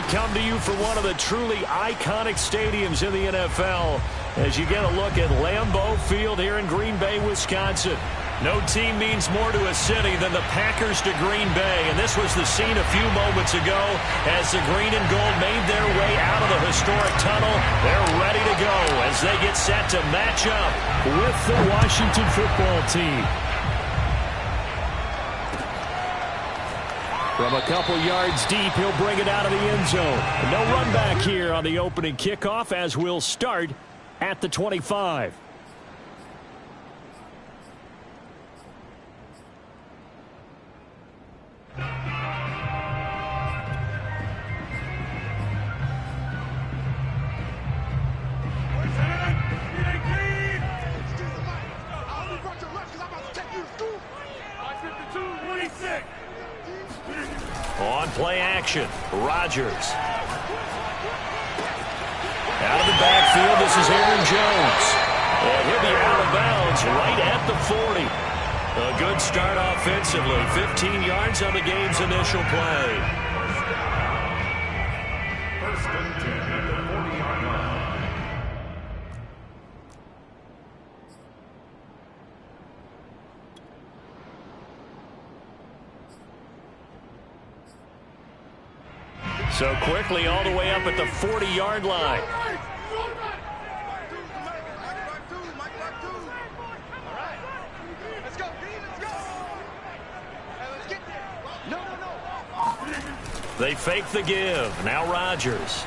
come to you from one of the truly iconic stadiums in the NFL as you get a look at Lambeau Field here in Green Bay, Wisconsin. No team means more to a city than the Packers to Green Bay, and this was the scene a few moments ago as the green and gold made their way out of the historic tunnel. They're ready to go as they get set to match up with the Washington football team. From a couple yards deep, he'll bring it out of the end zone. No run back here on the opening kickoff as we'll start at the 25. On play action, Rodgers. Out of the backfield, this is Aaron Jones. And he'll be out of bounds right at the 40. A good start offensively. 15 yards on the game's initial play. First and 10 at the 40-yard line. So quickly all the way up at the 40-yard line. They fake the give. Now Rodgers.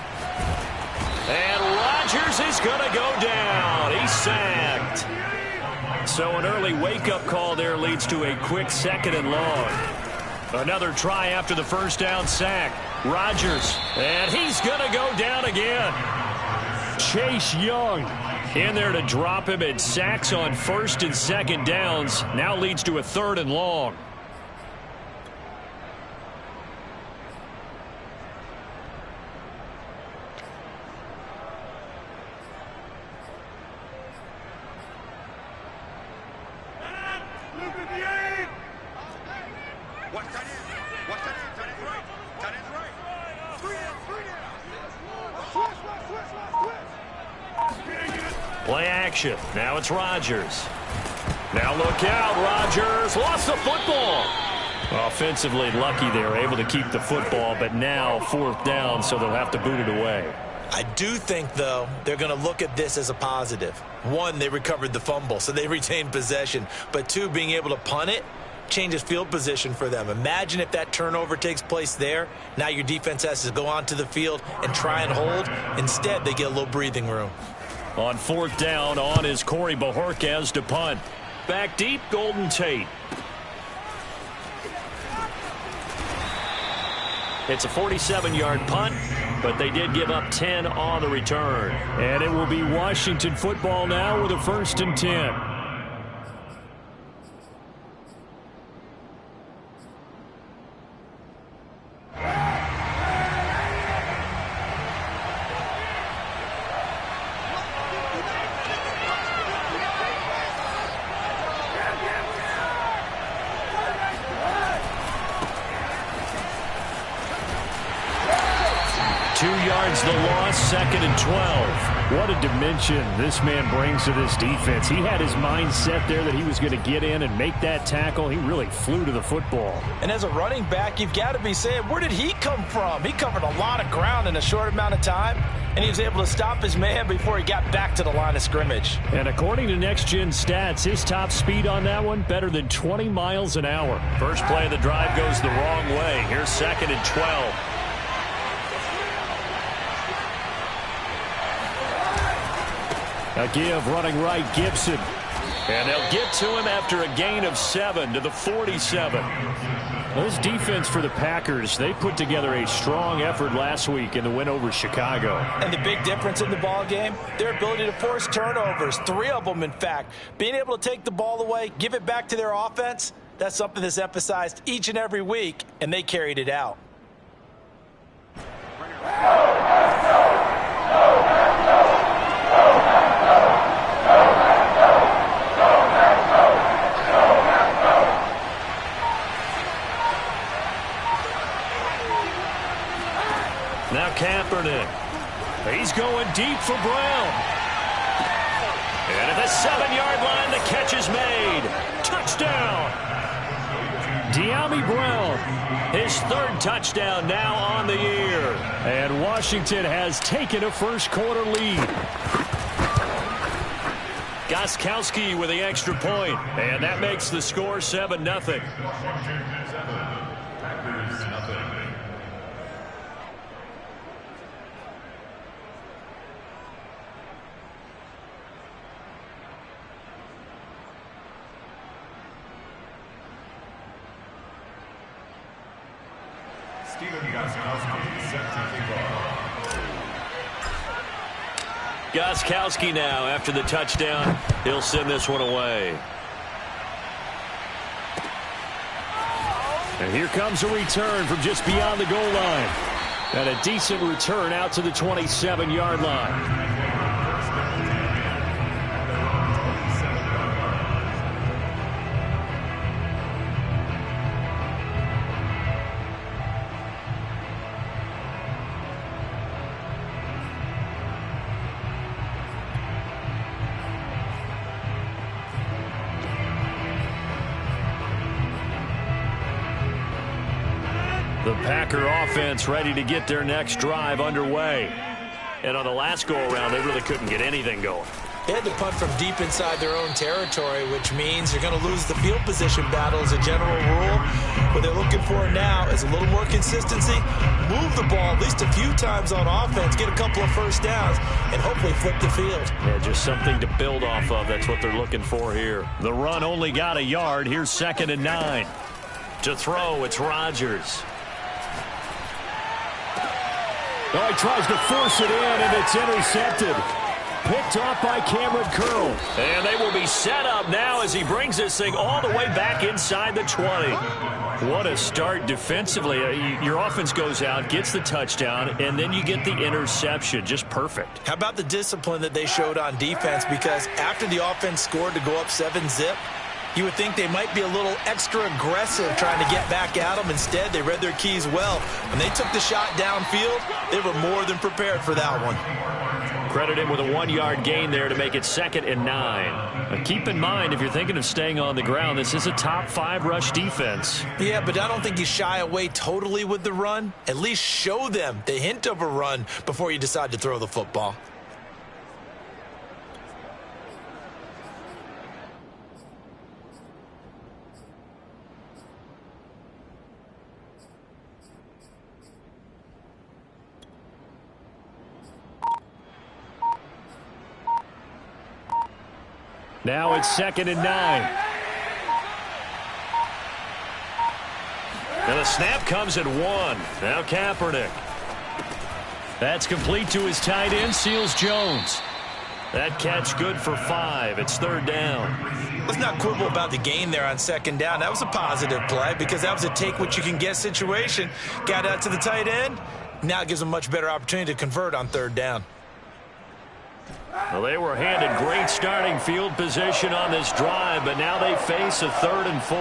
And Rodgers is going to go down. He's sacked. So an early wake-up call there leads to a quick second and long. Another try after the first down sack. Rodgers, and he's going to go down again. Chase Young in there to drop him, and sacks on first and second downs now leads to a third and long. Play action. Now it's Rodgers. Now look out. Rodgers lost the football. Offensively lucky they were able to keep the football, but now fourth down, so they'll have to boot it away. I do think, though, they're going to look at this as a positive. One, they recovered the fumble, so they retained possession. But two, being able to punt it changes field position for them. Imagine if that turnover takes place there. Now your defense has to go onto the field and try and hold. Instead, they get a little breathing room. On fourth down, on is Corey Bojorquez to punt. Back deep, Golden Tate. It's a 47-yard punt, but they did give up 10 on the return. And it will be Washington football now with a 1st and 10. The loss, 2nd and 12. What a dimension this man brings to this defense. He had his mind set there that he was going to get in and make that tackle. He really flew to the football. And as a running back, you've got to be saying, where did he come from? He covered a lot of ground in a short amount of time, and he was able to stop his man before he got back to the line of scrimmage. And according to Next Gen Stats, his top speed on that one, better than 20 miles an hour. First play of the drive goes the wrong way. Here's 2nd and 12. A give running right, Gibson. And they'll get to him after a gain of 7 to the 47. Well, this defense for the Packers, they put together a strong effort last week in the win over Chicago. And the big difference in the ball game, their ability to force turnovers, 3 of them, in fact. Being able to take the ball away, give it back to their offense, that's something that's emphasized each and every week, and they carried it out. Now Kaepernick. He's going deep for Brown. And at the 7-yard line, the catch is made. Touchdown. Dyami Brown, his 3rd touchdown now on the year. And Washington has taken a first-quarter lead. Gostkowski with the extra point, and that makes the score 7-0. Gostkowski now after the touchdown. He'll send this one away. And here comes a return from just beyond the goal line. And a decent return out to the 27-yard line. The Packer offense ready to get their next drive underway. And on the last go-around, they really couldn't get anything going. They had to punt from deep inside their own territory, which means you're going to lose the field position battle as a general rule. What they're looking for now is a little more consistency, move the ball at least a few times on offense, get a couple of first downs, and hopefully flip the field. Yeah, just something to build off of. That's what they're looking for here. The run only got a yard. Here's 2nd and 9. To throw, it's Rodgers. Oh, he tries to force it in, and it's intercepted. Picked off by Cameron Curl. And they will be set up now as he brings this thing all the way back inside the 20. What a start defensively. Your offense goes out, gets the touchdown, and then you get the interception. Just perfect. How about the discipline that they showed on defense? Because after the offense scored to go up 7-zip, you would think they might be a little extra aggressive trying to get back at them. Instead, they read their keys well. When they took the shot downfield, they were more than prepared for that one. Credit him with a 1-yard gain there to make it 2nd and 9. Now keep in mind, if you're thinking of staying on the ground, this is a top 5 rush defense. Yeah, but I don't think you shy away totally with the run. At least show them the hint of a run before you decide to throw the football. Now it's 2nd and 9. And the snap comes at 1. Now Kaepernick. That's complete to his tight end, Seals Jones. That catch good for 5. It's 3rd down. Let's not quibble about the gain there on 2nd down. That was a positive play because that was a take-what-you-can-get situation. Got out to the tight end. Now it gives them a much better opportunity to convert on 3rd down. Well, they were handed great starting field position on this drive, but now they face a 3rd and 4.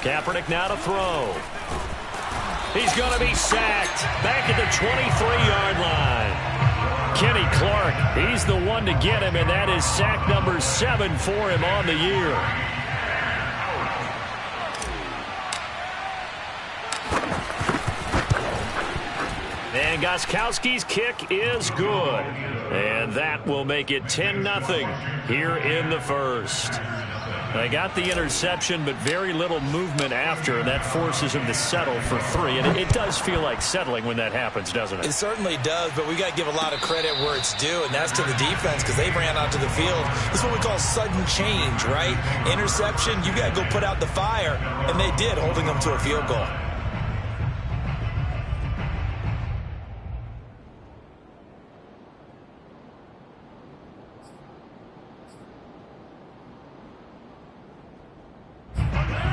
Kaepernick now to throw. He's going to be sacked back at the 23-yard line. Kenny Clark, he's the one to get him, and that is sack number 7 for him on the year. And Gostkowski's kick is good. And that will make it 10-0 here in the first. They got the interception, but very little movement after, and that forces him to settle for 3. And it does feel like settling when that happens, doesn't it? It certainly does, but we got to give a lot of credit where it's due, and that's to the defense because they ran onto the field. This is what we call sudden change, right? Interception, you got to go put out the fire, and they did, holding them to a field goal.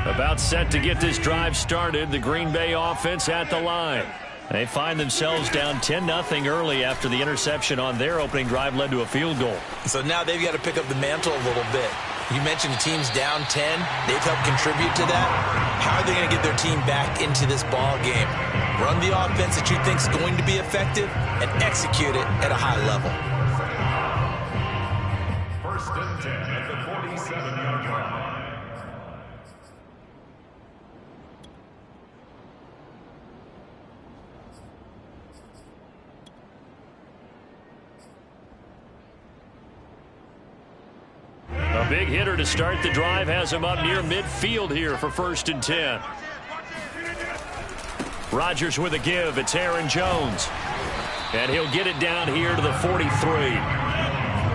About set to get this drive started. The Green Bay offense at the line. They find themselves down 10-0 early after the interception on their opening drive led to a field goal. So now they've got to pick up the mantle a little bit. You mentioned the team's down 10. They've helped contribute to that. How are they going to get their team back into this ball game? Run the offense that you think is going to be effective and execute it at a high level. First and 10 at the 47-yard line. A big hitter to start the drive has him up near midfield here for first and 10. Rodgers with a give. It's Aaron Jones. And he'll get it down here to the 43.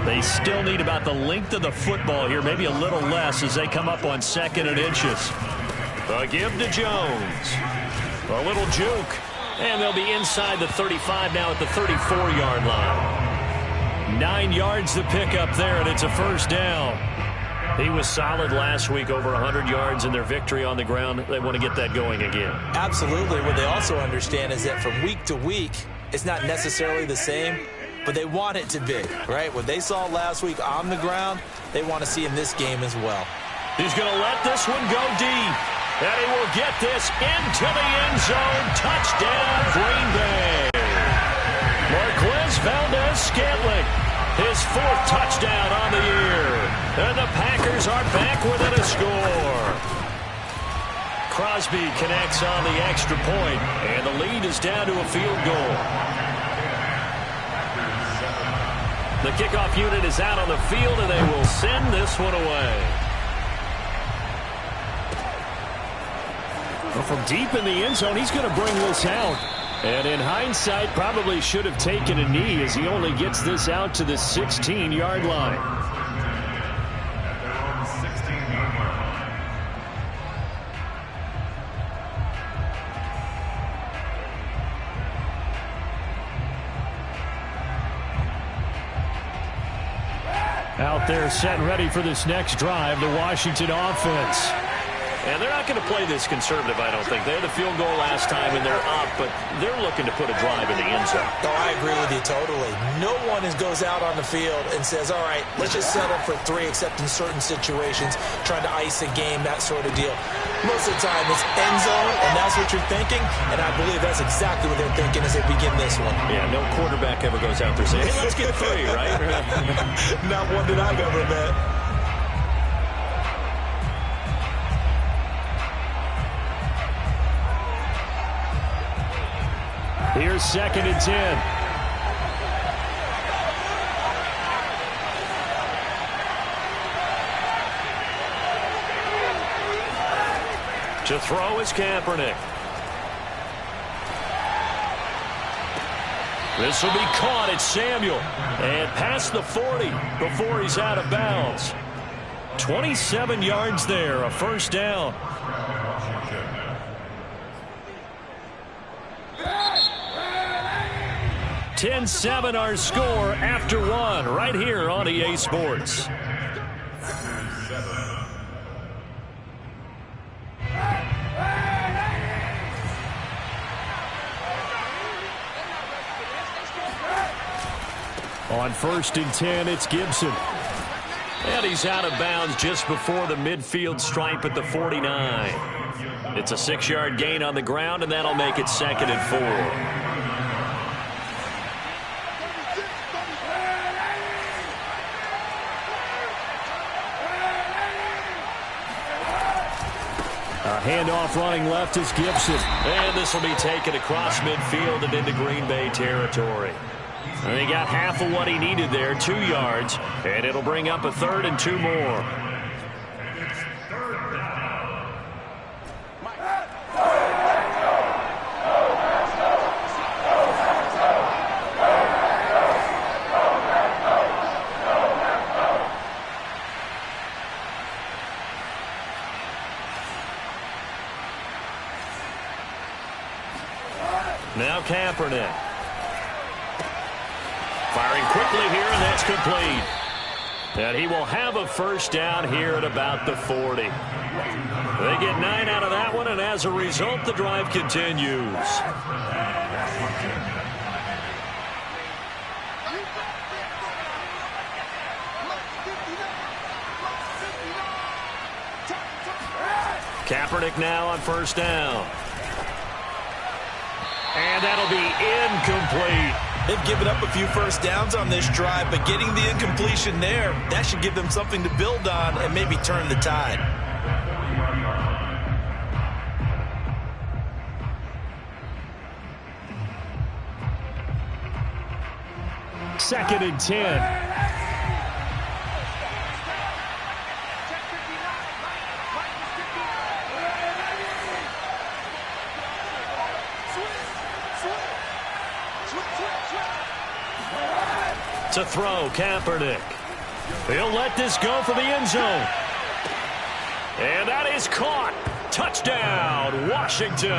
They still need about the length of the football here, maybe a little less as they come up on 2nd and inches. A give to Jones. A little juke. And they'll be inside the 35 now at the 34-yard line. 9 yards to pick up there, and it's a first down. He was solid last week, over 100 yards in their victory on the ground. They want to get that going again. Absolutely. What they also understand is that from week to week, it's not necessarily the same, but they want it to be, right? What they saw last week on the ground, they want to see in this game as well. He's going to let this one go deep. And he will get this into the end zone. Touchdown, Green Bay. Marquez Valdez-Scantling, his 4th touchdown on the year. And the Packers are back within a score. Crosby connects on the extra point, and the lead is down to a field goal. The kickoff unit is out on the field, and they will send this one away. Well, from deep in the end zone, he's going to bring this out. And in hindsight, probably should have taken a knee as he only gets this out to the 16-yard line. Out there set and ready for this next drive, the Washington offense. And they're not going to play this conservative, I don't think. They had the field goal last time, and they're up, but they're looking to put a drive in the end zone. Oh, I agree with you totally. No one goes out on the field and says, all right, let's just settle for 3, except in certain situations, trying to ice a game, that sort of deal. Most of the time, it's end zone, and that's what you're thinking, and I believe that's exactly what they're thinking as they begin this one. Yeah, no quarterback ever goes out there saying, hey, let's get 3, right? Not one that I've ever met. Here's 2nd and 10. To throw is Kaepernick. This will be caught. It's Samuel. And past the 40 before he's out of bounds. 27 yards there, a first down. 10-7 our score after 1 right here on EA Sports. On 1st and 10, it's Gibson. And he's out of bounds just before the midfield stripe at the 49. It's a 6-yard gain on the ground, and that'll make it 2nd and 4. Handoff running left is Gibson. And this will be taken across midfield and into Green Bay territory. And he got half of what he needed there, 2 yards. And it'll bring up a 3rd and 2 more. Now Kaepernick. Firing quickly here, and that's complete. And he will have a first down here at about the 40. They get 9 out of that one, and as a result, the drive continues. Kaepernick now on first down. And that'll be incomplete. They've given up a few first downs on this drive, but getting the incompletion there, that should give them something to build on and maybe turn the tide. Second and 10. To throw, Kaepernick. He'll let this go for the end zone. And that is caught. Touchdown, Washington.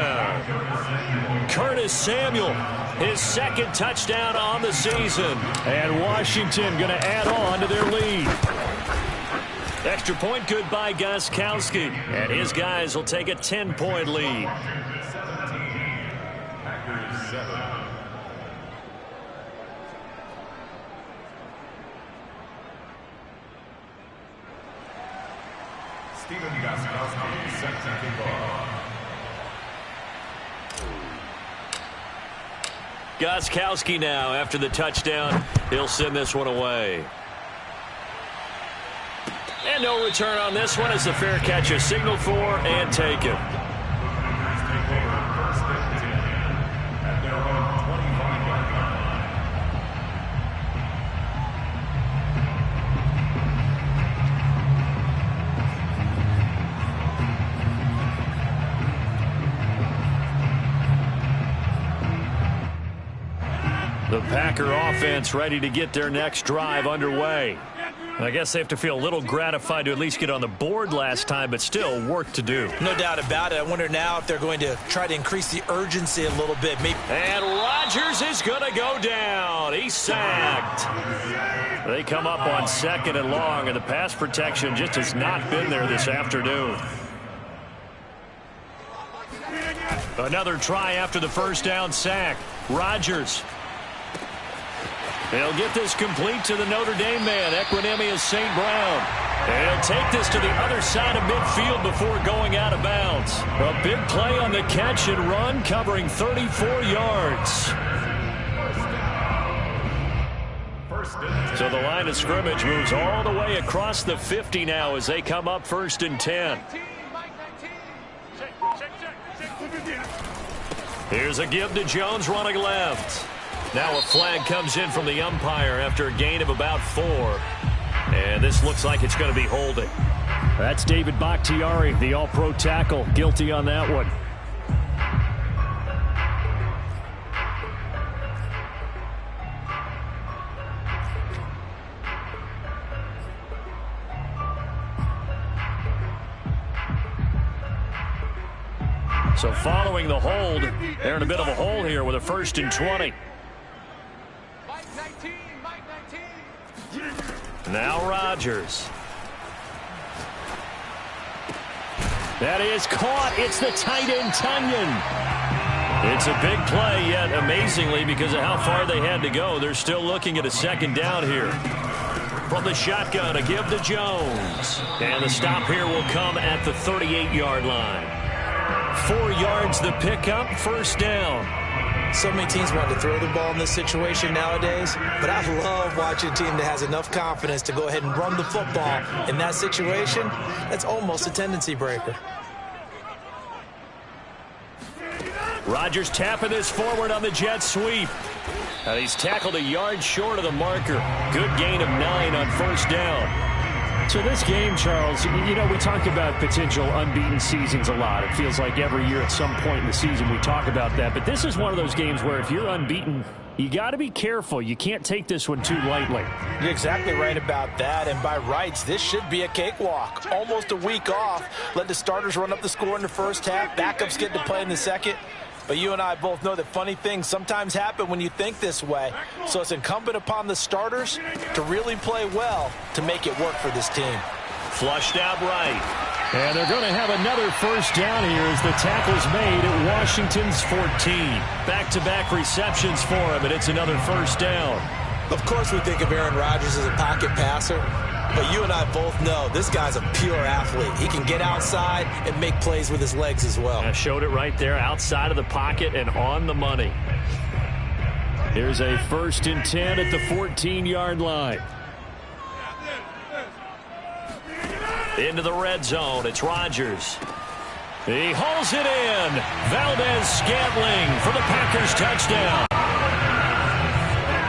Curtis Samuel, his second touchdown on the season. And Washington going to add on to their lead. Extra point good by Gostkowski. And his guys will take a 10-point lead. Stephen Gostkowski, set to kick off. Gostkowski now after the touchdown. He'll send this one away. And no return on this one as the fair catch is signaled for and taken. The Packer offense ready to get their next drive underway. I guess they have to feel a little gratified to at least get on the board last time, but still work to do. No doubt about it. I wonder now if they're going to try to increase the urgency a little bit. And Rodgers is going to go down. He's sacked. They come up on second and long, and the pass protection just has not been there this afternoon. Another try after the first down sack. Rodgers. They'll get this complete to the Notre Dame man, Equanimeous St. Brown. And he'll take this to the other side of midfield before going out of bounds. A big play on the catch and run, covering 34 yards. So the line of scrimmage moves all the way across the 50 now as they come up first and 10. Here's a give to Jones running left. Now a flag comes in from the umpire after a gain of about 4. And this looks like it's going to be holding. That's David Bakhtiari, the all-pro tackle, guilty on that one. So following the hold, they're in a bit of a hole here with a first and 20. Now Rodgers. That is caught. It's the tight end, Tunyon. It's a big play, yet amazingly, because of how far they had to go, they're still looking at a second down here. From the shotgun, a give to Jones. And the stop here will come at the 38-yard line. 4 yards the pickup, first down. So many teams want to throw the ball in this situation nowadays, but I love watching a team that has enough confidence to go ahead and run the football. In that situation, that's almost a tendency breaker. Rodgers tapping this forward on the jet sweep. And he's tackled a yard short of the marker. Good gain of 9 on first down. So this game, Charles, you know, we talk about potential unbeaten seasons a lot. It feels like every year at some point in the season we talk about that. But this is one of those games where if you're unbeaten, you got to be careful. You can't take this one too lightly. You're exactly right about that. And by rights, this should be a cakewalk. Almost a week off. Let the starters run up the score in the first half. Backups get to play in the second. But you and I both know that funny things sometimes happen when you think this way. So it's incumbent upon the starters to really play well to make it work for this team. Flushed out right. And they're going to have another first down here as the tackle's made at Washington's 14. Back-to-back receptions for him, and it's another first down. Of course we think of Aaron Rodgers as a pocket passer, but you and I both know this guy's a pure athlete. He can get outside and make plays with his legs as well. I showed it right there, outside of the pocket and on the money. Here's a 1st and 10 at the 14-yard line. Into the red zone, it's Rodgers. He hauls it in. Valdez-Scantling for the Packers touchdown.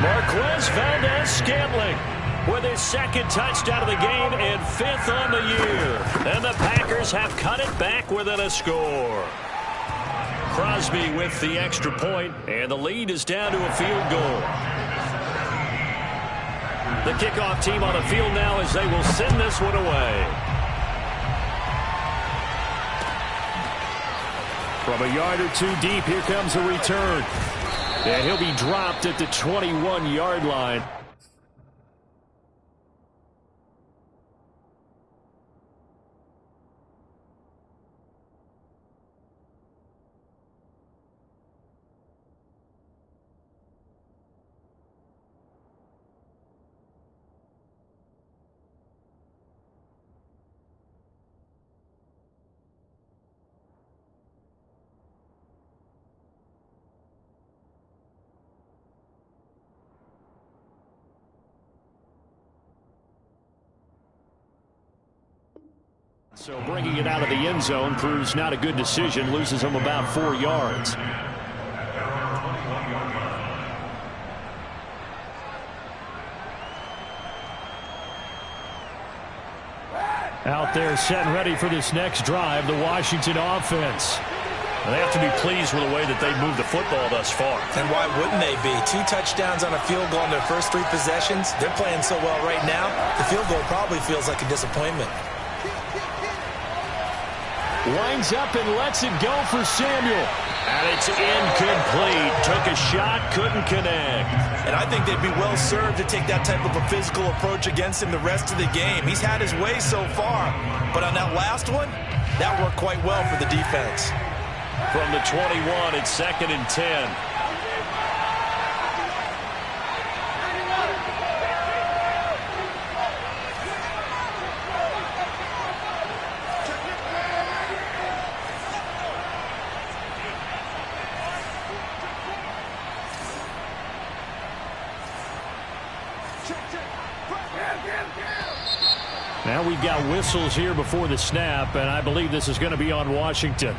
Marquez Valdez-Scantling with his 2nd touchdown of the game and 5th on the year. And the Packers have cut it back within a score. Crosby with the extra point, and the lead is down to a field goal. The kickoff team on the field now as they will send this one away. From a yard or two deep, here comes a return. And he'll be dropped at the 21-yard line. So bringing it out of the end zone proves not a good decision. Loses him about 4 yards. Out there set and ready for this next drive, the Washington offense. They have to be pleased with the way that they've moved the football thus far. And why wouldn't they be? 2 touchdowns on a field goal in their first 3 possessions. They're playing so well right now, the field goal probably feels like a disappointment. Winds up and lets it go for Samuel. And it's incomplete. Took a shot, couldn't connect. And I think they'd be well served to take that type of a physical approach against him the rest of the game. He's had his way so far, but on that last one, that worked quite well for the defense. From the 21, it's 2nd and 10. Now we've got whistles here before the snap, and I believe this is going to be on Washington.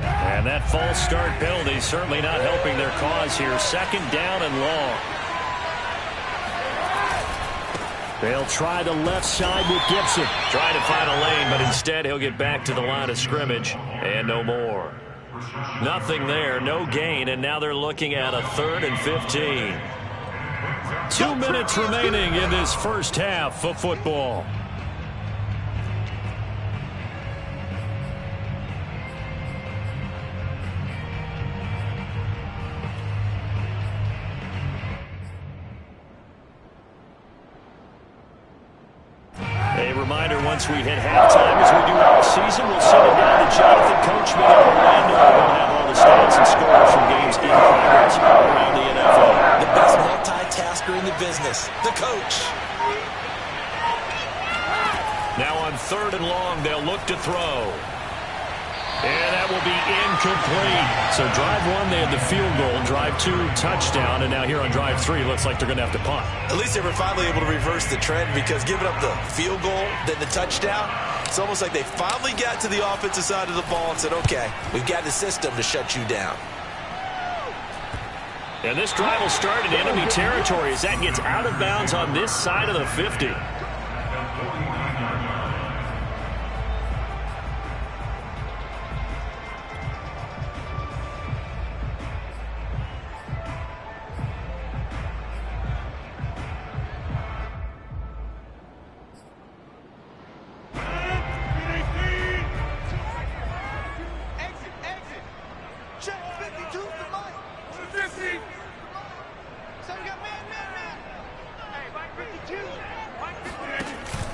And that false start penalty certainly not helping their cause here. 2nd down and long. They'll try the left side with Gibson. Trying to find a lane, but instead he'll get back to the line of scrimmage and no more. Nothing there, no gain, and now they're looking at a 3rd and 15. 2 minutes remaining in this first half of football. A reminder, once we hit halftime, as we do all season, we'll send it down to Jonathan Coachman in Orlando. We'll have all the stats and scores from games in progress around the NFL. The best multitasker in the business, the coach. Now on 3rd and long, they'll look to throw. And that will be incomplete. So drive 1, they had the field goal. Drive 2, touchdown. And now here on drive 3, looks like they're going to have to punt. At least they were finally able to reverse the trend, because giving up the field goal, then the touchdown, it's almost like they finally got to the offensive side of the ball and said, okay, we've got the system to shut you down. And this drive will start in enemy territory as that gets out of bounds on this side of the 50.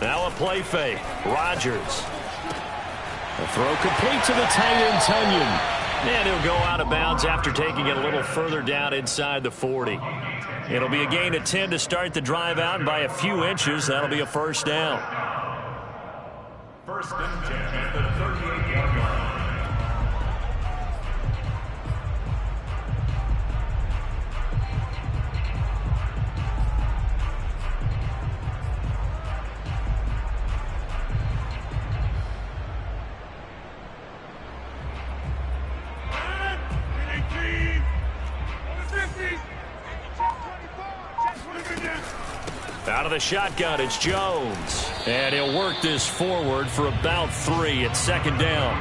Now a play fake. Rodgers. A throw complete to the tight end, Tonyan. And he'll go out of bounds after taking it a little further down inside the 40. It'll be a gain of 10 to start the drive out, and by a few inches, that'll be a first down. First and 10 at the 38-yard line. Out of the shotgun, it's Jones. And he'll work this forward for about 3 at second down.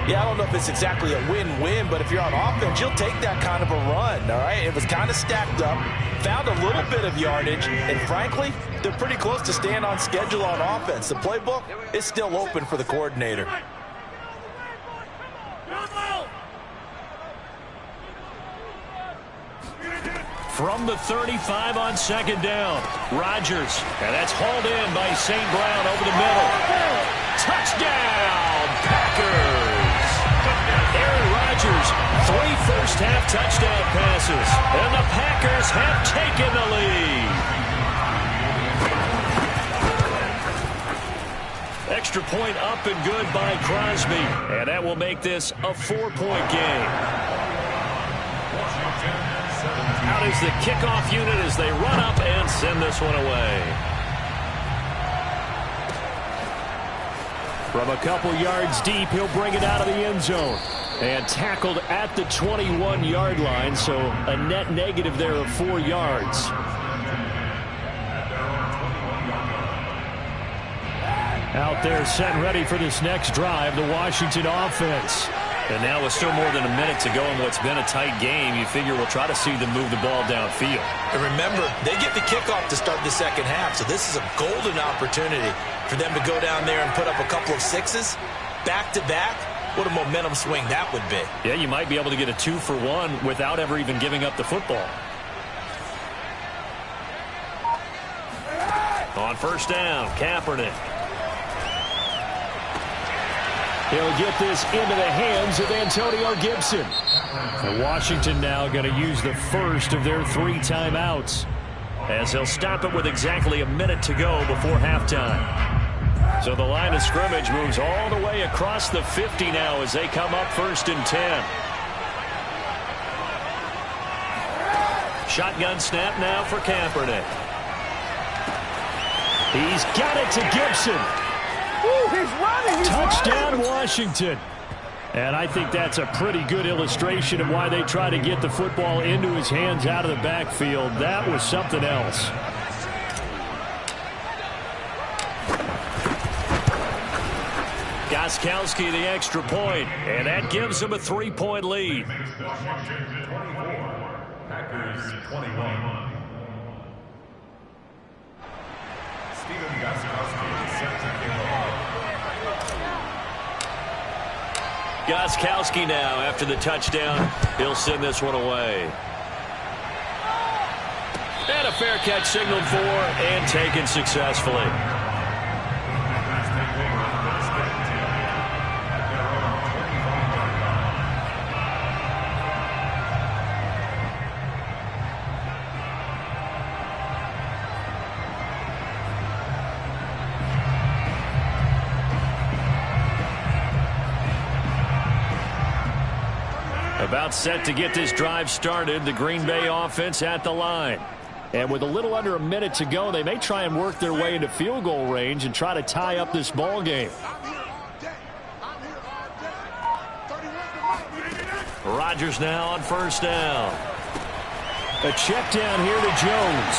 Yeah, I don't know if it's exactly a win-win, but if you're on offense, you'll take that kind of a run, all right? It was kind of stacked up, found a little bit of yardage, and frankly, they're pretty close to staying on schedule on offense. The playbook is still open for the coordinator. From the 35 on second down, Rodgers. And that's hauled in by St. Brown over the middle. Touchdown, Packers! Aaron Rodgers, 3 first-half touchdown passes. And the Packers have taken the lead. Extra point up and good by Crosby. And that will make this a 4-point game. Out is the kickoff unit as they run up and send this one away. From a couple yards deep, he'll bring it out of the end zone. And tackled at the 21-yard line, so a net negative there of 4 yards. Out there set and ready for this next drive, the Washington offense. And now with still more than a minute to go in what's been a tight game, you figure we'll try to see them move the ball downfield. And remember, they get the kickoff to start the second half, so this is a golden opportunity for them to go down there and put up a couple of 6s back-to-back. What a momentum swing that would be. Yeah, you might be able to get a 2-for-1 without ever even giving up the football. On first down, Kaepernick. He'll get this into the hands of Antonio Gibson. And Washington now going to use the first of their 3 timeouts, as he'll stop it with exactly a minute to go before halftime. So the line of scrimmage moves all the way across the 50 now as they come up first and 10. Shotgun snap now for Kaepernick. He's got it to Gibson. Ooh, he's running. Touchdown, Washington. And I think that's a pretty good illustration of why they try to get the football into his hands out of the backfield. That was something else. Gostkowski the extra point, and that gives them a 3-point lead. Washington 24, Packers 21. Stephen Gostkowski is set to kick off. Gostkowski now after the touchdown. He'll send this one away. And a fair catch signaled for and taken successfully. About set to get this drive started. The Green Bay offense at the line. And with a little under a minute to go, they may try and work their way into field goal range and try to tie up this ball game. Rodgers now on first down. A check down here to Jones.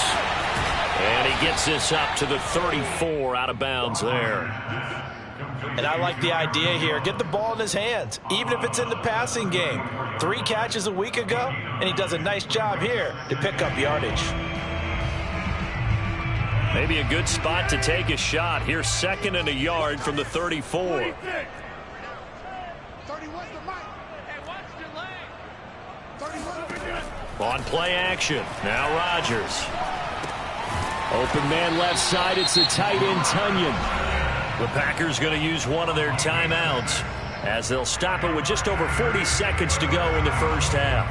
And he gets this up to the 34, out of bounds there. And I like the idea here. Get the ball in his hands, even if it's in the passing game. 3 catches a week ago, and he does a nice job here to pick up yardage. Maybe a good spot to take a shot. Here's 2nd and a yard from the 34. On play action, now Rodgers. Open man left side, it's the tight end Tonyan. The Packers going to use one of their timeouts as they'll stop it with just over 40 seconds to go in the first half.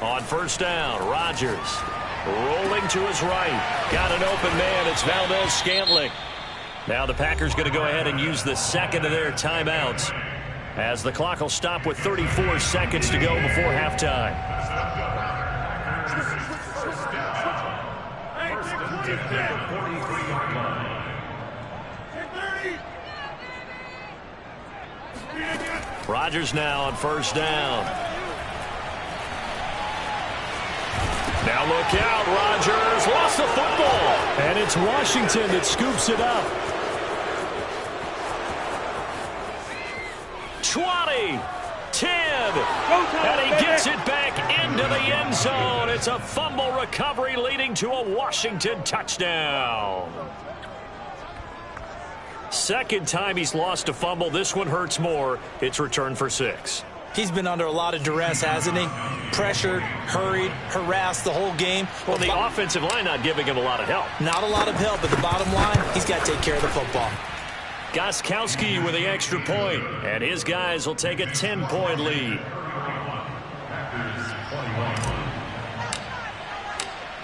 On first down, Rodgers rolling to his right. Got an open man. It's Valdes-Scantling. Now the Packers going to go ahead and use the second of their timeouts as the clock will stop with 34 seconds to go before halftime. Rodgers now on first down. Now look out, Rodgers lost the football. And it's Washington that scoops it up. 20, 10, and he gets it back into the end zone. It's a fumble recovery leading to a Washington touchdown. Second time he's lost a fumble. This one hurts more. It's returned for 6. He's been under a lot of duress, hasn't he? Pressured, hurried, harassed the whole game. Well, the offensive line not giving him a lot of help. Not a lot of help, but the bottom line, he's got to take care of the football. Gostkowski with the extra point, and his guys will take a 10-point lead.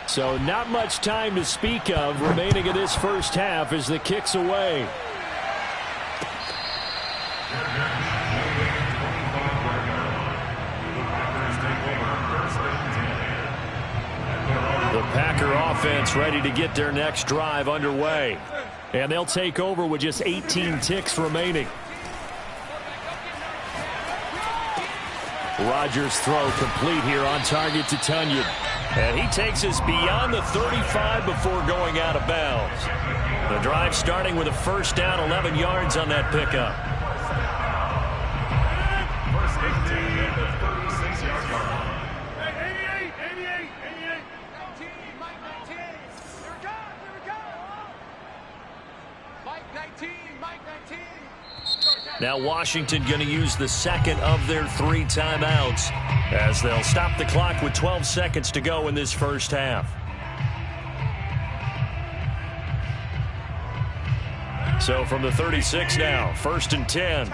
So not much time to speak of remaining in this first half as the kick's away. The Packer offense ready to get their next drive underway. And they'll take over with just 18 ticks remaining. Rodgers' throw complete here on target to Tonyan. And he takes us beyond the 35 before going out of bounds. The drive starting with a first down, 11 yards on that pickup. First 18 at the 36-yard line. Now Washington going to use the second of their 3 timeouts as they'll stop the clock with 12 seconds to go in this first half. So from the 36 now, first and 10.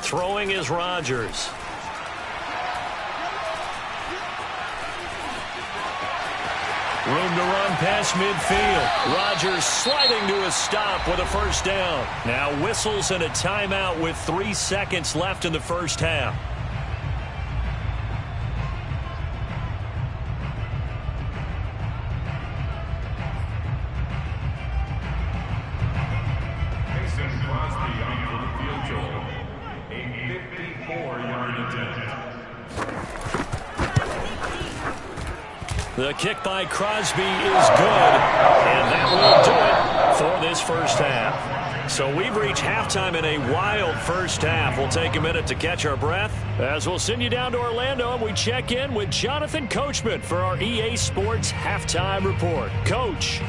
Throwing is Rodgers. Room to run past midfield. Rodgers sliding to a stop with a first down. Now whistles and a timeout with 3 seconds left in the first half. Mason Crosby on for the field goal. A 54-yard attempt. The kick by Crosby is good, and that will do it for this first half. So we've reached halftime in a wild first half. We'll take a minute to catch our breath as we'll send you down to Orlando and we check in with Jonathan Coachman for our EA Sports Halftime Report. Coach.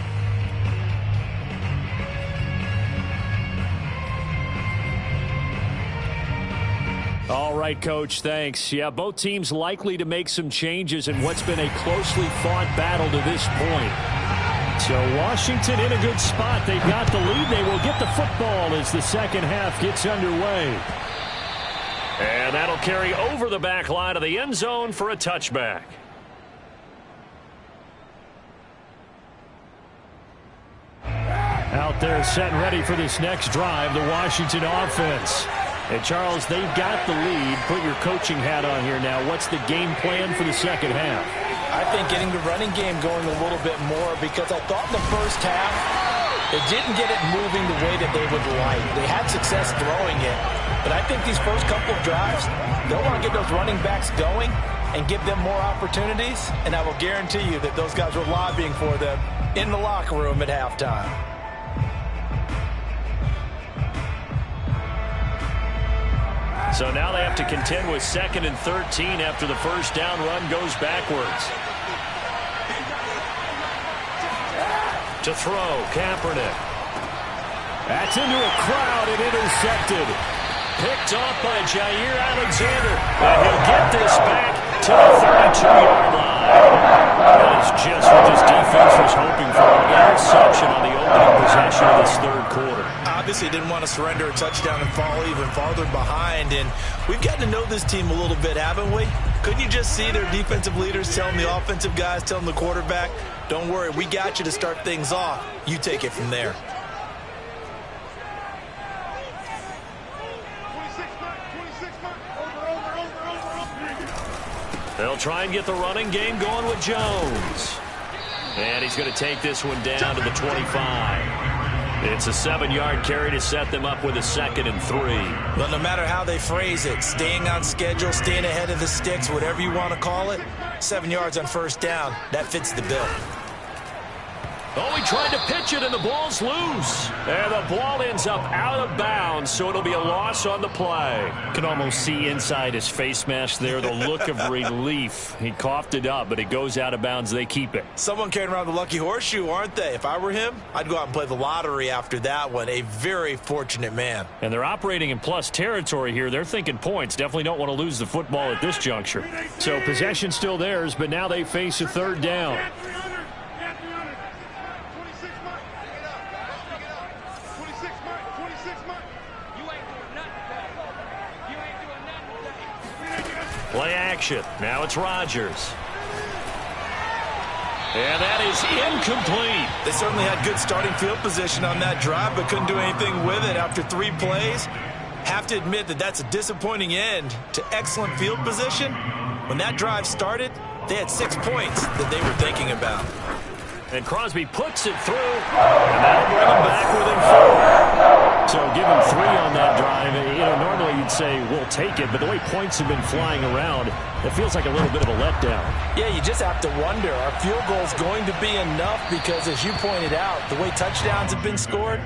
All right, Coach, thanks. Yeah, both teams likely to make some changes in what's been a closely fought battle to this point. So Washington in a good spot. They've got the lead. They will get the football as the second half gets underway. And that'll carry over the back line of the end zone for a touchback. Out there set and ready for this next drive, the Washington offense. And, Charles, they've got the lead. Put your coaching hat on here now. What's the game plan for the second half? I think getting the running game going a little bit more because I thought in the first half they didn't get it moving the way that they would like. They had success throwing it. But I think these first couple of drives, they'll want to get those running backs going and give them more opportunities. And I will guarantee you that those guys were lobbying for them in the locker room at halftime. So now they have to contend with 2nd and 13 after the first down run goes backwards. To throw, Kaepernick. That's into a crowd and intercepted. Picked off by Jair Alexander. And he'll get this back to the 32-yard line. That is just what this defense was hoping for. An interception on the opening possession of this third quarter. Obviously didn't want to surrender a touchdown and fall even farther behind. And we've gotten to know this team a little bit, haven't we? Couldn't you just see their defensive leaders telling the offensive guys, telling the quarterback, don't worry, we got you to start things off. You take it from there. They'll try and get the running game going with Jones. And he's going to take this one down to the 25. It's a 7-yard carry to set them up with a 2nd and 3. But no matter how they phrase it, staying on schedule, staying ahead of the sticks, whatever you want to call it, 7 yards on first down, that fits the bill. Oh, he tried to pitch it, and the ball's loose. And the ball ends up out of bounds, so it'll be a loss on the play. Can almost see inside his face mask there the look of relief. He coughed it up, but it goes out of bounds. They keep it. Someone carrying around the lucky horseshoe, aren't they? If I were him, I'd go out and play the lottery after that one. A very fortunate man. And they're operating in plus territory here. They're thinking points. Definitely don't want to lose the football at this juncture. So possession still theirs, but now they face a 3rd down. Play action. Now it's Rodgers. And that is incomplete. They certainly had good starting field position on that drive, but couldn't do anything with it after 3 plays. Have to admit that that's a disappointing end to excellent field position. When that drive started, they had 6 points that they were thinking about. And Crosby puts it through, and that'll bring him back within 4. So give him 3 on that drive. You know, normally you'd say we'll take it, but the way points have been flying around, it feels like a little bit of a letdown. Yeah, you just have to wonder, are field goals going to be enough? Because as you pointed out, the way touchdowns have been scored,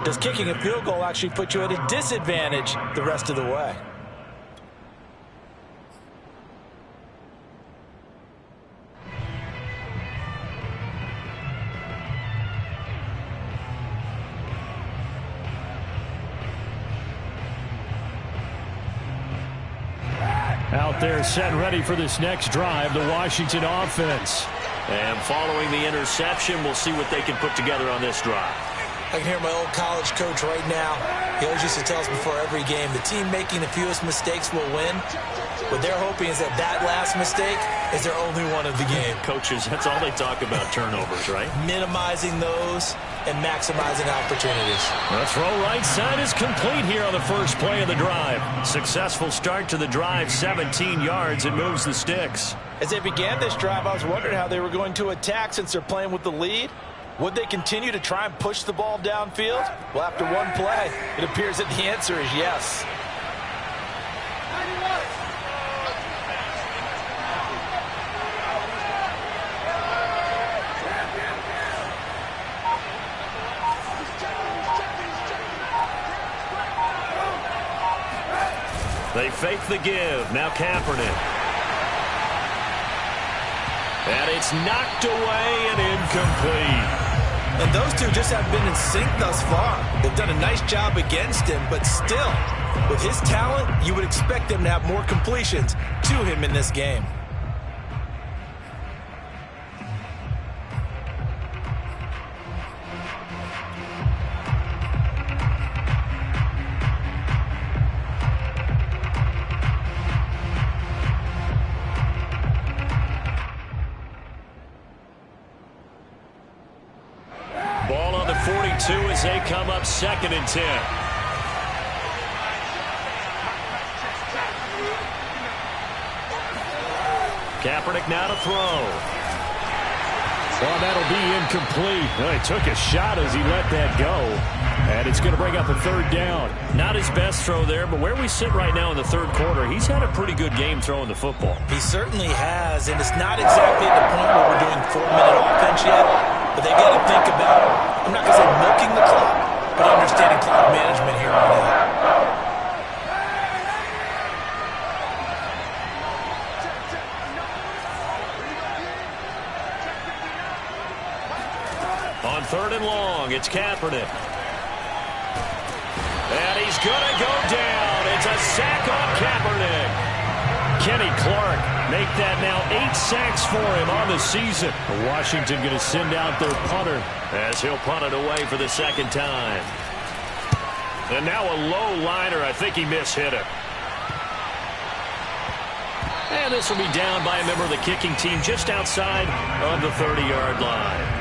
does kicking a field goal actually put you at a disadvantage the rest of the way? Out there set and ready for this next drive, the Washington offense. And following the interception, we'll see what they can put together on this drive. I can hear my old college coach right now. He always used to tell us before every game, the team making the fewest mistakes will win. What they're hoping is that that last mistake is their only one of the game. Coaches, that's all they talk about, turnovers, right? Minimizing those and maximizing opportunities. The throw right side is complete here on the first play of the drive. Successful start to the drive, 17 yards, and moves the sticks. As they began this drive, I was wondering how they were going to attack since they're playing with the lead. Would they continue to try and push the ball downfield? Well, after one play, it appears that the answer is yes. They fake the give. Now Kaepernick. And it's knocked away and incomplete. And those two just have been in sync thus far. They've done a nice job against him, but still, with his talent, you would expect them to have more completions to him in this game. Ball on the 42 as they come up 2nd and 10. Kaepernick now to throw. Well, that'll be incomplete. Well, he took a shot as he let that go. And it's going to bring up a 3rd down. Not his best throw there, but where we sit right now in the 3rd quarter, he's had a pretty good game throwing the football. He certainly has, and it's not exactly at the point where we're doing 4-minute offense yet, but they got to think about, I'm not going to say milking the clock, but understanding clock management here on out. On It's Kaepernick. And he's going to go down. It's a sack on Kaepernick. Kenny Clark make that now 8 sacks for him on the season. Washington going to send out their punter as he'll punt it away for the second time. And now a low liner. I think he mishit it. And this will be down by a member of the kicking team just outside of the 30-yard line.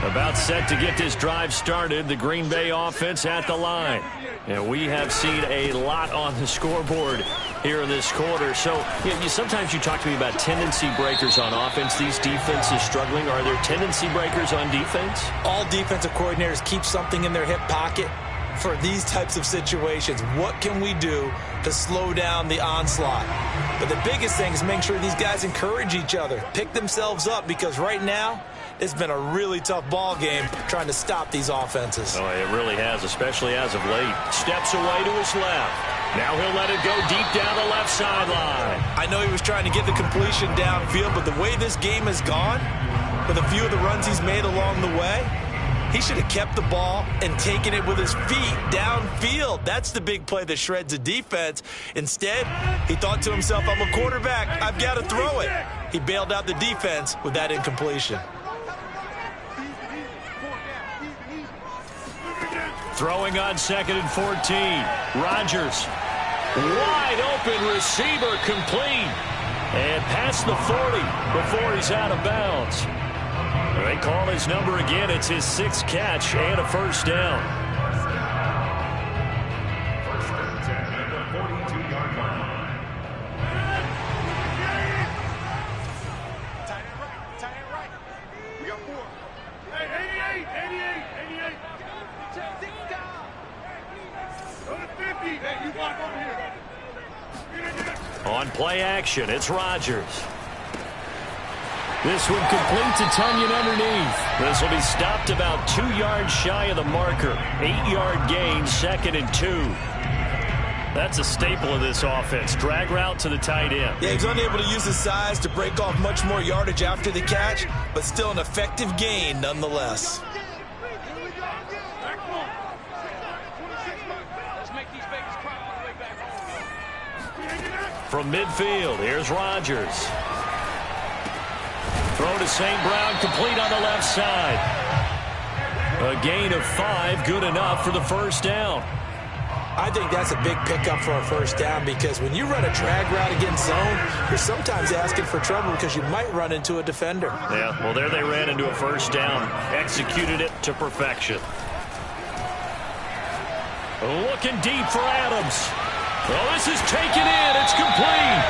About set to get this drive started, the Green Bay offense at the line. And we have seen a lot on the scoreboard here in this quarter. So sometimes you talk to me about tendency breakers on offense. These defenses struggling. Are there tendency breakers on defense? All defensive coordinators keep something in their hip pocket for these types of situations. What can we do to slow down the onslaught? But the biggest thing is make sure these guys encourage each other, pick themselves up, because right now it's been a really tough ball game trying to stop these offenses. Oh, it really has, especially as of late. Steps away to his left. Now he'll let it go deep down the left sideline. I know he was trying to get the completion downfield, but the way this game has gone, with a few of the runs he's made along the way, he should have kept the ball and taken it with his feet downfield. That's the big play that shreds a defense. Instead, he thought to himself, I'm a quarterback, I've got to throw it. He bailed out the defense with that incompletion. Throwing on 2nd and 14. Rodgers. Wide open receiver, complete. And past the 40 before he's out of bounds. They call his number again. It's his 6th catch and a first down. First and 10 at the 42-yard line. Tight end right. We got 4. Hey, 88. Go to 50. Hey, you block over here. On play action, it's Rodgers. This one complete to Tonyan underneath. This will be stopped about 2 yards shy of the marker. 8-yard gain, 2nd and 2. That's a staple of this offense. Drag route to the tight end. Yeah, he's unable to use his size to break off much more yardage after the catch, but still an effective gain nonetheless. From midfield, here's Rodgers. Throw to St. Brown, complete on the left side. A gain of 5, good enough for the first down. I think that's a big pickup for a first down, because when you run a drag route against zone, you're sometimes asking for trouble because you might run into a defender. Yeah, well, there they ran into a first down. Executed it to perfection. Looking deep for Adams. Well, this is taken in. It's complete.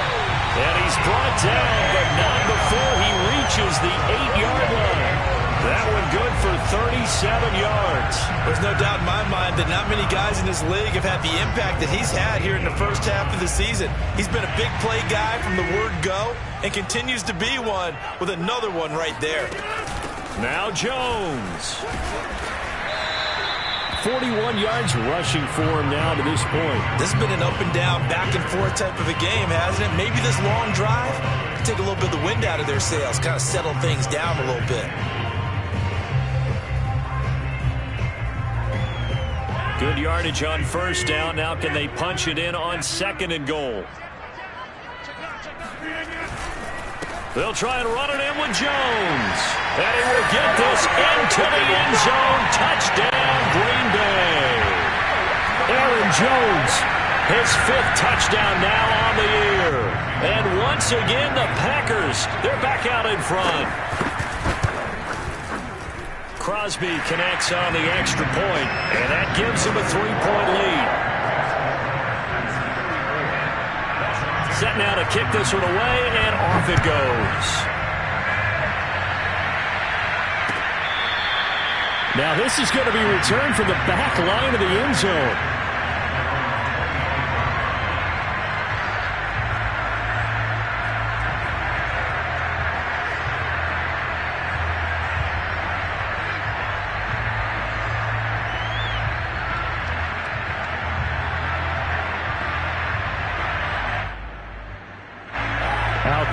And he's brought down, but not before he reaches the 8-yard line. That one good for 37 yards. There's no doubt in my mind that not many guys in this league have had the impact that he's had here in the first half of the season. He's been a big play guy from the word go and continues to be one with another one right there. Now Jones. 41 yards rushing for him now to this point. This has been an up and down, back and forth type of a game, hasn't it? Maybe this long drive can take a little bit of the wind out of their sails, kind of settle things down a little bit. Good yardage on first down. Now can they punch it in on 2nd and goal? They'll try and run it in with Jones. And he will get this into the end zone. Touchdown, Green Bay. Aaron Jones. His 5th touchdown now on the year. And once again, the Packers, they're back out in front. Crosby connects on the extra point, and that gives him a 3-point lead. Set now to kick this one away, and off it goes. Now this is going to be returned from the back line of the end zone.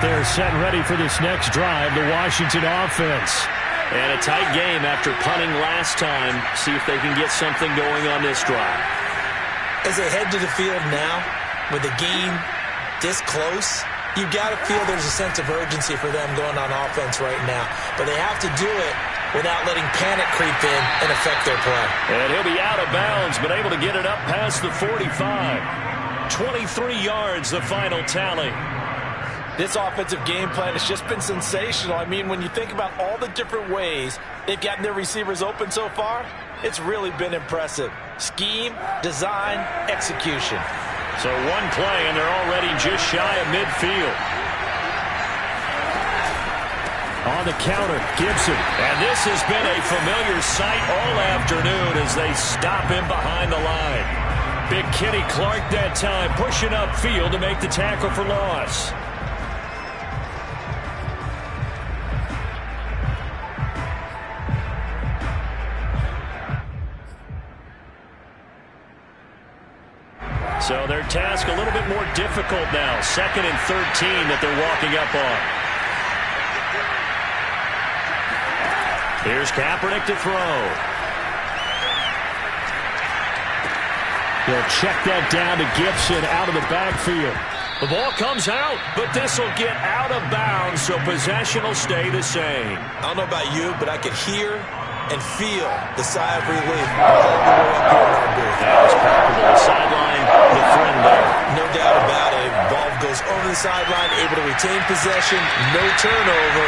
they're set and ready for this next drive, the Washington offense. And a tight game after punting last time. See if they can get something going on this drive. As they head to the field now, with the game this close, you've got to feel there's a sense of urgency for them going on offense right now. But they have to do it without letting panic creep in and affect their play. And he'll be out of bounds, but able to get it up past the 45. 23 yards, the final tally. This offensive game plan has just been sensational. I mean, when you think about all the different ways they've gotten their receivers open so far, it's really been impressive. Scheme, design, execution. So one play, and they're already just shy of midfield. On the counter, Gibson. And this has been a familiar sight all afternoon as they stop him behind the line. Big Kenny Clark that time, pushing upfield to make the tackle for loss. So their task a little bit more difficult now. 2nd and 13 that they're walking up on. Here's Kaepernick to throw. They'll check that down to Gibson out of the backfield. The ball comes out, but this will get out of bounds, so possession will stay the same. I don't know about you, but I could hear and feel the sigh of relief all the way up here in our booth. That was comfortable. The sideline, the friend there. No doubt about it. Ball goes over the sideline, able to retain possession, no turnover.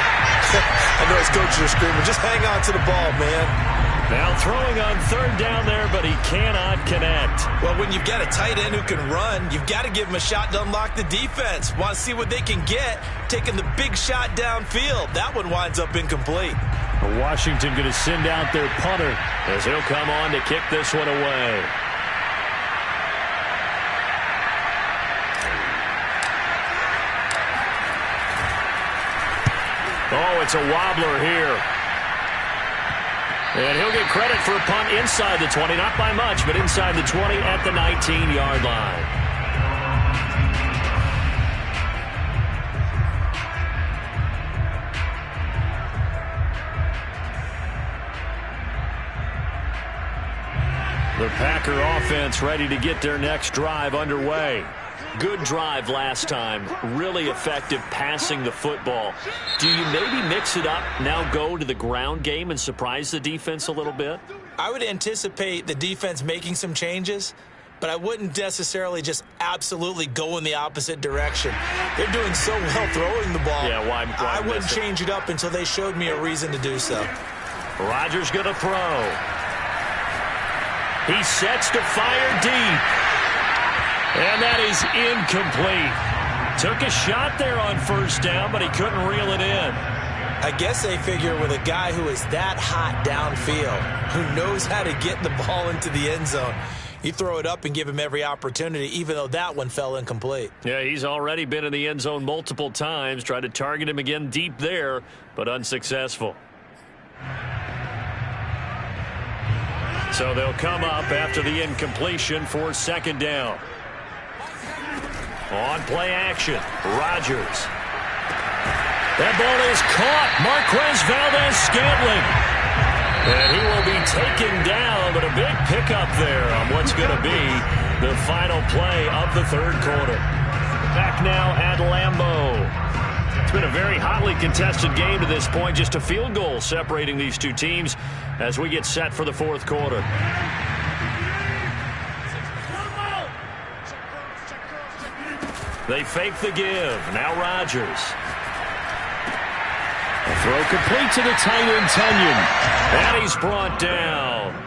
I know his coaches are screaming, just hang on to the ball, man. Now throwing on 3rd down there, but he cannot connect. Well, when you've got a tight end who can run, you've got to give him a shot to unlock the defense. Want to see what they can get, taking the big shot downfield. That one winds up incomplete. Washington going to send out their punter as he'll come on to kick this one away. Oh, it's a wobbler here. And he'll get credit for a punt inside the 20. Not by much, but inside the 20 at the 19-yard line. The Packer offense ready to get their next drive underway. Good drive last time. Really effective passing the football. Do you maybe mix it up, now go to the ground game and surprise the defense a little bit? I would anticipate the defense making some changes, but I wouldn't necessarily just absolutely go in the opposite direction. They're doing so well throwing the ball. Yeah, why I wouldn't change it up until they showed me a reason to do so. Rodgers going to throw. He sets to fire deep. And that is incomplete. Took a shot there on 1st down, but he couldn't reel it in. I guess they figure with a guy who is that hot downfield, who knows how to get the ball into the end zone, you throw it up and give him every opportunity, even though that one fell incomplete. Yeah, he's already been in the end zone multiple times. Tried to target him again deep there, but unsuccessful. So they'll come up after the incompletion for 2nd down. On play action, Rodgers. That ball is caught. Marquez Valdes-Scantling. And he will be taken down, but a big pickup there on what's going to be the final play of the 3rd quarter. Back now at Lambeau. It's been a very hotly contested game to this point. Just a field goal separating these two teams as we get set for the 4th quarter. They fake the give. Now Rodgers. A throw complete to the tight end, Tunyon. And he's brought down.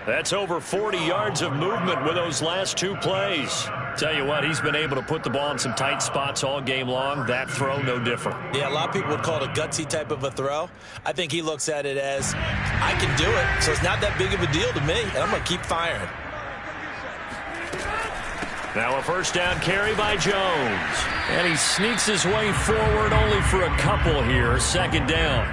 That's over 40 yards of movement with those last 2 plays. Tell you what, he's been able to put the ball in some tight spots all game long. That throw, no different. Yeah, a lot of people would call it a gutsy type of a throw. I think he looks at it as, I can do it, so it's not that big of a deal to me, and I'm going to keep firing. Now a 1st down carry by Jones. And he sneaks his way forward only for a couple here. 2nd down.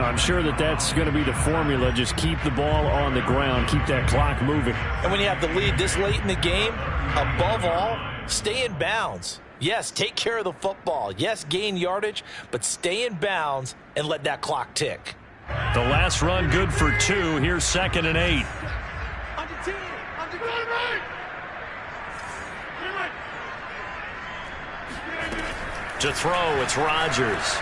I'm sure that's going to be the formula. Just keep the ball on the ground. Keep that clock moving. And when you have the lead this late in the game, above all, stay in bounds. Yes, take care of the football. Yes, gain yardage, but stay in bounds and let that clock tick. The last run good for 2. Here's 2nd and 8. To throw, it's Rodgers.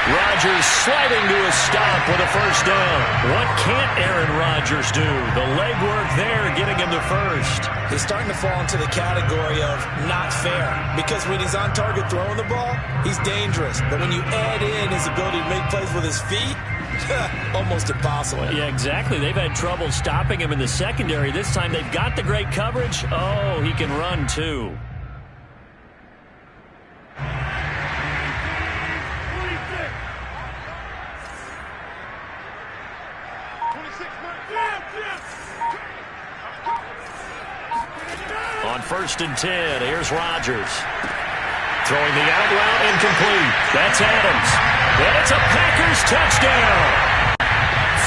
Rodgers sliding to a stop with a first down. What can't Aaron Rodgers do? The legwork there getting him to first. He's starting to fall into the category of not fair, because when he's on target throwing the ball, he's dangerous. But when you add in his ability to make plays with his feet, almost impossible. Yeah, exactly. They've had trouble stopping him in the secondary. This time they've got the great coverage. Oh, he can run too. On 1st and 10, here's Rodgers. Throwing the out route incomplete. That's Adams. And it's a Packers touchdown.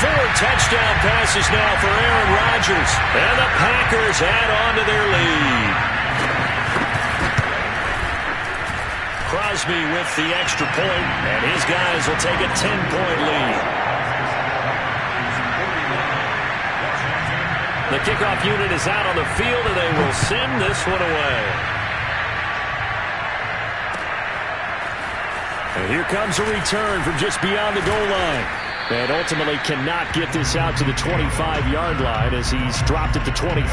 4 touchdown passes now for Aaron Rodgers. And the Packers add on to their lead. Crosby with the extra point, and his guys will take a 10-point lead. The kickoff unit is out on the field, and they will send this one away. And here comes a return from just beyond the goal line. And ultimately cannot get this out to the 25-yard line as he's dropped it to 23.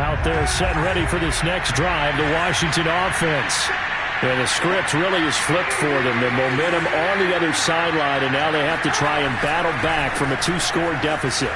Out there set and ready for this next drive, the Washington offense. And the script really is flipped for them. The momentum on the other sideline, and now they have to try and battle back from a 2-score deficit.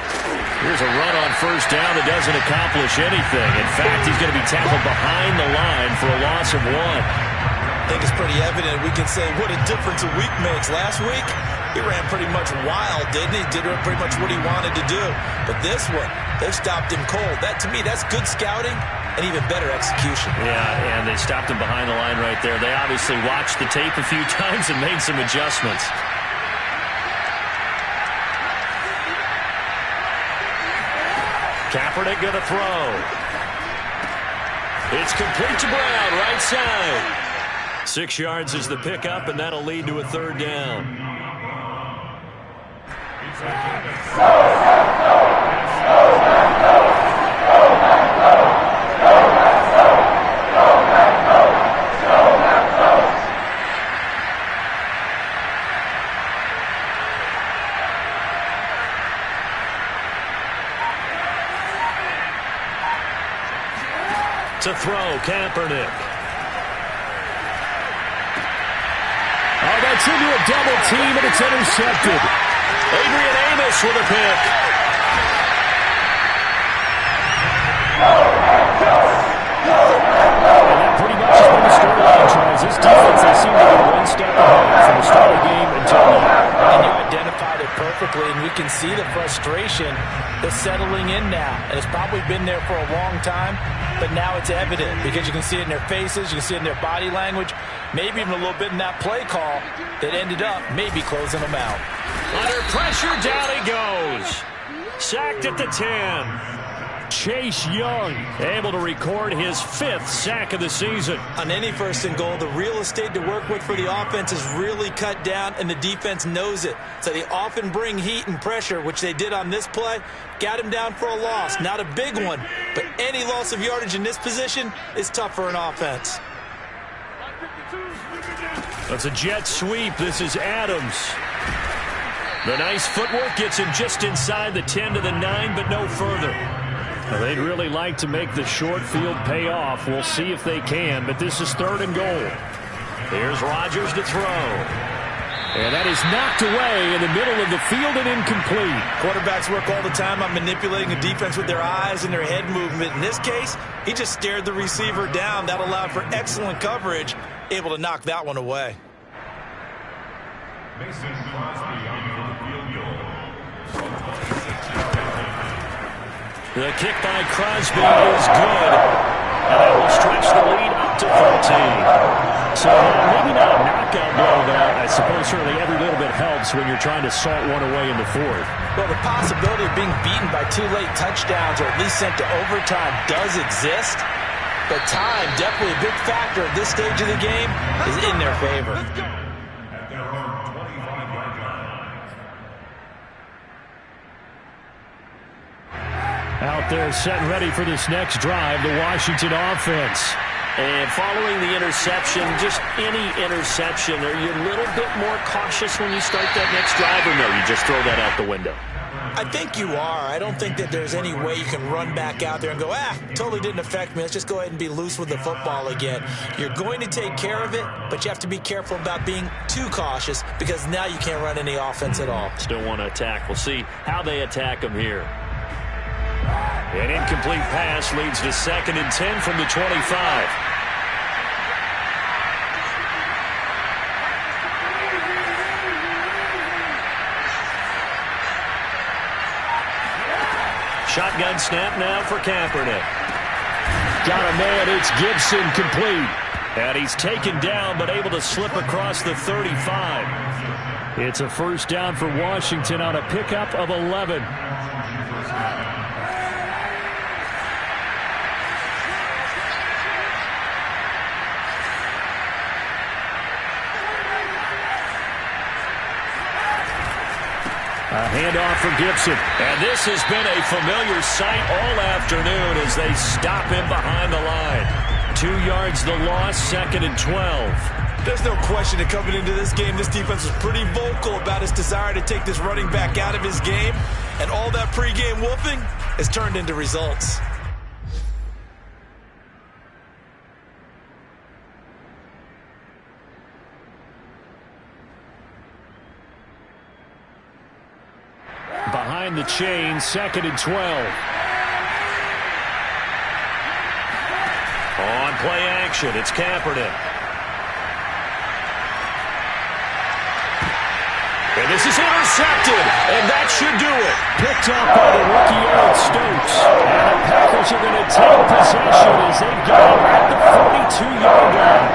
Here's a run on 1st down that doesn't accomplish anything. In fact, he's going to be tackled behind the line for a loss of 1. I think it's pretty evident. We can say what a difference a week makes. Last week, he ran pretty much wild, didn't he? Did pretty much what he wanted to do. But this one, they stopped him cold. That, to me, that's good scouting and even better execution. Yeah, and they stopped him behind the line right there. They obviously watched the tape a few times and made some adjustments. Kaepernick going to throw. It's complete to Brown, right side. 6 yards is the pickup, and that'll lead to a 3rd down. To throw, Kaepernick. Oh, that's into a double team, and it's intercepted. Adrian Amos with a pick. And that pretty much has been the storyline, Charles. This defense, they seem to be one step ahead from the start of the game until now. And you identified it perfectly, and we can see the frustration that's settling in now. And it's probably been there for a long time, but now it's evident because you can see it in their faces, you can see it in their body language, maybe even a little bit in that play call that ended up maybe closing them out. Under pressure, down he goes. Sacked at the 10. Chase Young Able to record his 5th sack of the season. On any 1st and goal, the real estate to work with for the offense is really cut down, and the defense knows it. So they often bring heat and pressure, which they did on this play. Got him down for a loss. Not a big one, but any loss of yardage in this position is tough for an offense. That's a jet sweep. This is Adams. The nice footwork gets him just inside the 10 to the 9, but no further. Well, they'd really like to make the short field pay off. We'll see if they can, but this is 3rd and goal. Here's Rodgers to throw. And that is knocked away in the middle of the field and incomplete. Quarterbacks work all the time on manipulating a defense with their eyes and their head movement. In this case, he just stared the receiver down. That allowed for excellent coverage, able to knock that one away. Mason Crosby on for the field goal. The kick by Crosby is good. And that will stretch the lead up to 13. So maybe not a knockout blow, but I suppose certainly every little bit helps when you're trying to salt one away in the fourth. Well, the possibility of being beaten by 2 late touchdowns or at least sent to overtime does exist, but time, definitely a big factor at this stage of the game, is in their favor. At their own 25-yard line. Out there set and ready for this next drive, the Washington offense. And following the interception, just any interception, are you a little bit more cautious when you start that next drive, or no, you just throw that out the window? I think you are. I don't think that there's any way you can run back out there and go, totally didn't affect me. Let's just go ahead and be loose with the football again. You're going to take care of it, but you have to be careful about being too cautious because now you can't run any offense at all. Still want to attack. We'll see how they attack them here. An incomplete pass leads to 2nd and 10 from the 25. Shotgun snap now for Kaepernick. Got a man, it's Gibson, complete. And he's taken down but able to slip across the 35. It's a first down for Washington on a pickup of 11. A handoff for Gibson. And this has been a familiar sight all afternoon as they stop him behind the line. 2 yards the loss, 2nd and 12. There's no question that coming into this game, this defense was pretty vocal about its desire to take this running back out of his game. And all that pregame whooping has turned into results. Behind the chain, 2nd and 12. On play action, it's Kaepernick. And this is intercepted, and that should do it. Picked up by the rookie Eric Stokes. And the Packers are going to take possession as they've got him at the 42-yard line.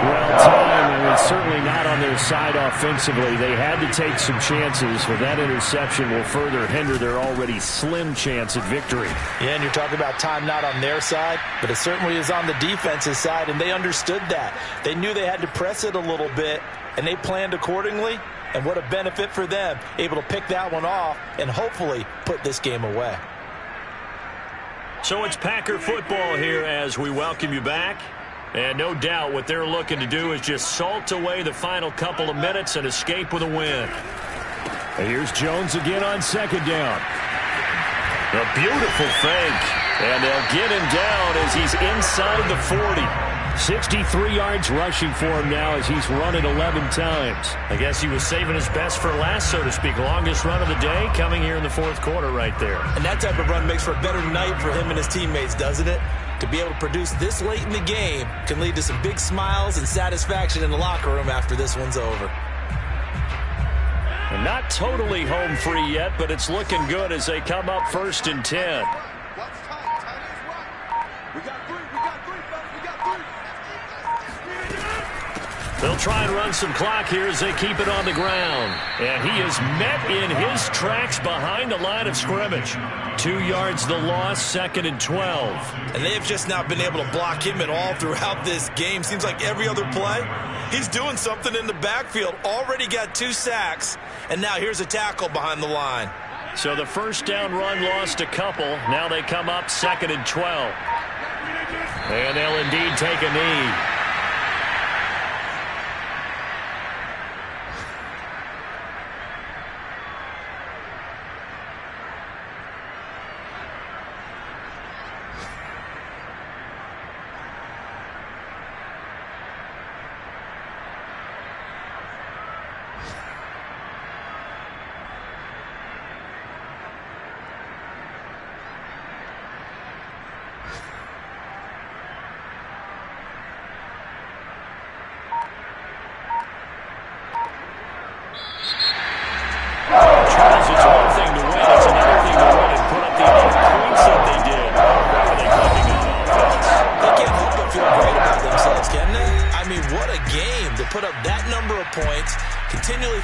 Well, time was certainly not on their side offensively. They had to take some chances, but that interception will further hinder their already slim chance at victory. Yeah, and you're talking about time not on their side, but it certainly is on the defense's side, and they understood that. They knew they had to press it a little bit, and they planned accordingly. And what a benefit for them, able to pick that one off and hopefully put this game away. So it's Packer football here as we welcome you back. And no doubt what they're looking to do is just salt away the final couple of minutes and escape with a win. And here's Jones again on 2nd down. A beautiful fake. And they'll get him down as he's inside the 40. 63 yards rushing for him now as he's run it 11 times. I guess he was saving his best for last, so to speak. Longest run of the day coming here in the 4th quarter right there. And that type of run makes for a better night for him and his teammates, doesn't it? To be able to produce this late in the game can lead to some big smiles and satisfaction in the locker room after this one's over. And not totally home free yet, but it's looking good as they come up 1st and 10. They'll try and run some clock here as they keep it on the ground. And he is met in his tracks behind the line of scrimmage. 2 yards the loss, 2nd and 12. And they have just not been able to block him at all throughout this game. Seems like every other play, he's doing something in the backfield. Already got 2 sacks, and now here's a tackle behind the line. So the first down run lost a couple. Now they come up 2nd and 12. And they'll indeed take a knee.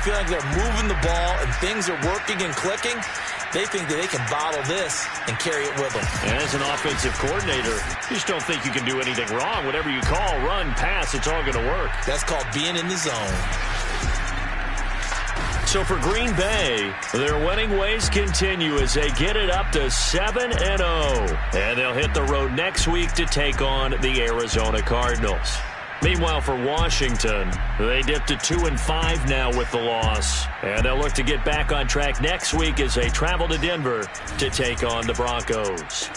feel like they're moving the ball and things are working and clicking, they think that they can bottle this and carry it with them. And as an offensive coordinator, you just don't think you can do anything wrong. Whatever you call, run, pass, it's all going to work. That's called being in the zone. So for Green Bay, their winning ways continue as they get it up to 7-0. And they'll hit the road next week to take on the Arizona Cardinals. Meanwhile, for Washington, they dipped to 2-5 now with the loss. And they'll look to get back on track next week as they travel to Denver to take on the Broncos.